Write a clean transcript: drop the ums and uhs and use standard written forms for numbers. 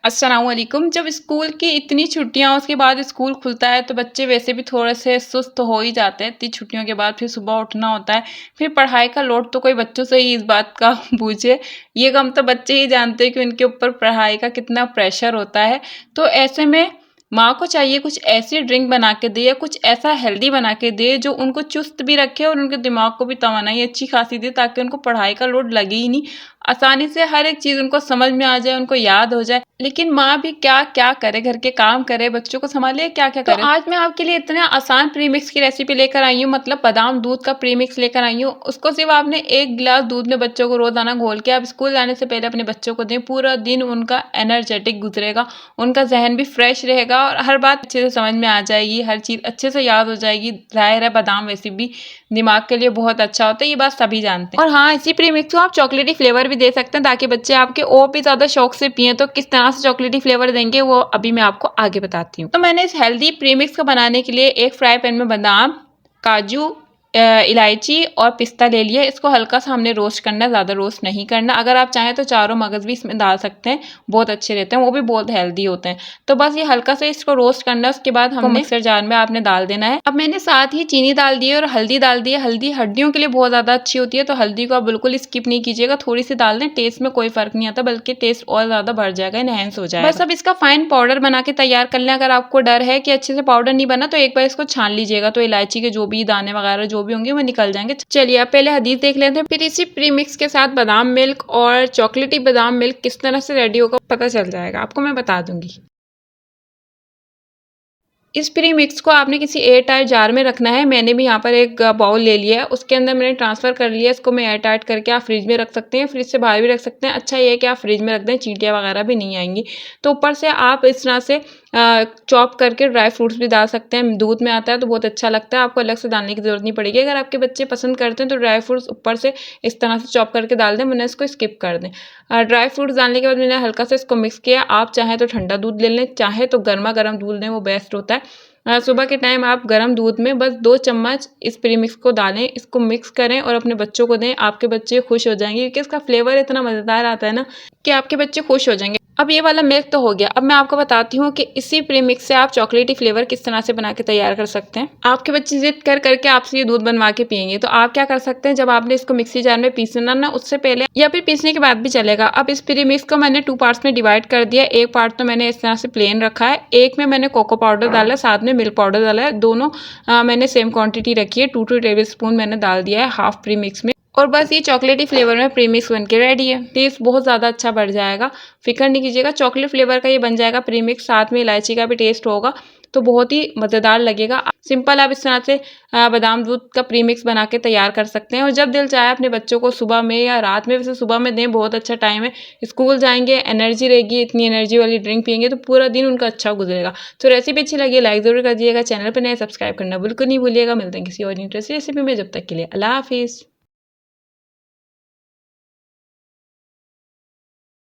अस्सलामुअलैकुम। जब स्कूल की इतनी छुट्टियाँ उसके बाद स्कूल खुलता है तो बच्चे वैसे भी थोड़े से सुस्त हो ही जाते हैं। इतनी छुट्टियों के बाद फिर सुबह उठना होता है, फिर पढ़ाई का लोड तो कोई बच्चों से ही इस बात का पूछे। ये गम तो बच्चे ही जानते हैं कि उनके ऊपर पढ़ाई का कितना प्रेशर होता है। तो ऐसे में माँ को चाहिए कुछ ऐसी ड्रिंक बना के दे या कुछ ऐसा हेल्दी बना के दे जो उनको चुस्त भी रखे और उनके दिमाग को भी तवानाई अच्छी खासी दे, ताकि उनको पढ़ाई का लोड लगे ही नहीं। आसानी से हर एक चीज़ उनको समझ में आ जाए, उनको याद हो जाए। लेकिन माँ भी क्या-क्या करे, घर के काम करे, बच्चों को सँभाले, क्या-क्या करे। तो आज मैं आपके लिए इतना आसान प्रीमिक्स की रेसिपी लेकर आई हूँ, मतलब बादाम दूध का प्रीमिक्स लेकर आई हूँ। उसको सिर्फ़ आपने 1 गिलास दूध में बच्चों को रोज़ाना घोल के आप स्कूल जाने से पहले अपने बच्चों को दें। पूरा दिन उनका एनर्जेटिक गुज़रेगा, उनका ज़हन भी फ्रेश रहेगा और हर बात अच्छे से समझ में आ जाएगी, हर चीज़ अच्छे से याद हो जाएगी। ज़ाहिर है बादाम वैसे भी दिमाग के लिए बहुत अच्छा होता है, ये बात सभी जानते हैं। और हाँ, इसी प्रीमिक्स को आप चॉकलेटी फ्लेवर भी दे सकते हैं ताकि बच्चे आपके और भी ज़्यादा शौक से पिएँ। तो किस तरह से चॉकलेटी फ्लेवर देंगे वो अभी मैं आपको आगे बताती हूँ। तो मैंने इस हेल्दी प्रीमिक्स को बनाने के लिए एक फ्राई पैन में बादाम, काजू, इलायची और पिस्ता ले लिया। इसको हल्का सा हमने रोस्ट करना है, ज़्यादा रोस्ट नहीं करना। अगर आप चाहें तो चारों मगज़ भी इसमें डाल सकते हैं, बहुत अच्छे रहते हैं, वो भी बहुत हेल्दी होते हैं। तो बस ये हल्का सा इसको रोस्ट करना है, उसके बाद हमने मिक्सर जार में आपने डाल देना है। अब मैंने साथ ही चीनी डाल दी है और हल्दी डाल दी है। हल्दी हड्डियों के लिए बहुत ज़्यादा अच्छी होती है, तो हल्दी को आप बिल्कुल स्किप नहीं कीजिएगा, थोड़ी सी डाल दें। टेस्ट में कोई फ़र्क नहीं आता, बल्कि टेस्ट और ज़्यादा बढ़ जाएगा, एनहांस हो जाएगा। बस अब इसका फाइन पाउडर बना के तैयार कर लें। अगर आपको डर है कि अच्छे से पाउडर नहीं बना तो एक बार इसको छान लीजिएगा, तो इलायची के जो भी दाने वगैरह जो भी होंगे वो निकल जाएंगे। चलिए अब पहले हदीस देख लेते हैं, फिर इसी प्रीमिक्स के साथ बादाम मिल्क और चॉकलेटी बादाम मिल्क किस तरह से रेडी होगा पता चल जाएगा, आपको मैं बता दूंगी। इस प्री मिक्स को आपने किसी एयर टाइट जार में रखना है। मैंने भी यहाँ पर एक बाउल ले लिया है, उसके अंदर मैंने ट्रांसफ़र कर लिया। इसको मैं एयर टाइट करके आप फ्रिज में रख सकते हैं, फ्रिज से बाहर भी रख सकते हैं। अच्छा ये है कि आप फ्रिज में रख दें, चींटियाँ वगैरह भी नहीं आएंगी। तो ऊपर से आप इस तरह से चॉप करके ड्राई फ्रूट्स भी डाल सकते हैं। दूध में आता है तो बहुत अच्छा लगता है, आपको अलग से डालने की ज़रूरत नहीं पड़ेगी। अगर आपके बच्चे पसंद करते हैं तो ड्राई फ्रूट्स ऊपर से इस तरह से चॉप करके डाल दें, वरना इसको स्किप कर दें। ड्राई फ्रूट्स डालने के बाद मैंने हल्का सा इसको मिक्स किया। आप चाहें तो ठंडा दूध ले लें, चाहे तो गर्मा गर्म दूध लें, वो बेस्ट होता है। सुबह के टाइम आप गर्म दूध में बस 2 चम्मच इस प्रीमिक्स को डालें, इसको मिक्स करें और अपने बच्चों को दें। आपके बच्चे खुश हो जाएंगे क्योंकि इसका फ्लेवर इतना मज़ेदार आता है ना कि आपके बच्चे खुश हो जाएंगे। अब ये वाला मिल्क तो हो गया। अब मैं आपको बताती हूँ कि इसी प्रीमिक्स से आप चॉकलेटी फ्लेवर किस तरह से बना के तैयार कर सकते हैं। आपके बच्चे जिद कर करके आपसे ये दूध बनवा के पियेंगे, तो आप क्या कर सकते हैं, जब आपने इसको मिक्सी जार में पीसना ना उससे पहले या फिर पीसने के बाद भी चलेगा। अब इस प्रीमिक्स को मैंने 2 पार्ट्स में डिवाइड कर दिया। एक पार्ट तो मैंने इस तरह से प्लेन रखा है, एक में मैंने कोको पाउडर डाला है, साथ में मिल्क पाउडर डाला है। दोनों मैंने सेम क्वांटिटी रखी है, 2 टेबल स्पून मैंने डाल दिया है हाफ प्रीमिक्स में। और बस ये चॉकलेटी फ्लेवर में प्रीमिक्स बन के रेडी है। टेस्ट बहुत ज़्यादा अच्छा बढ़ जाएगा, फिक्र नहीं कीजिएगा। चॉकलेट फ्लेवर का ये बन जाएगा प्रीमिक्स, साथ में इलायची का भी टेस्ट होगा, तो बहुत ही मज़ेदार लगेगा। सिंपल आप इस तरह से बादाम दूध का प्रीमिक्स बना के तैयार कर सकते हैं और जब दिल चाहे अपने बच्चों को सुबह में या रात में, वैसे सुबह में दें, बहुत अच्छा टाइम है। स्कूल जाएंगे, एनर्जी रहेगी, इतनी एनर्जी वाली ड्रिंक पियेंगे तो पूरा दिन उनका अच्छा गुजरेगा। तो रेसिपी अच्छी लगी लाइक ज़रूर कर दिएगा, चैनल पर नए सब्सक्राइब करना बिल्कुल नहीं भूलिएगा। मिलते हैं किसी और इंटरेस्टिंग रेसिपी में, जब तक के लिए अल्लाह हाफिज़।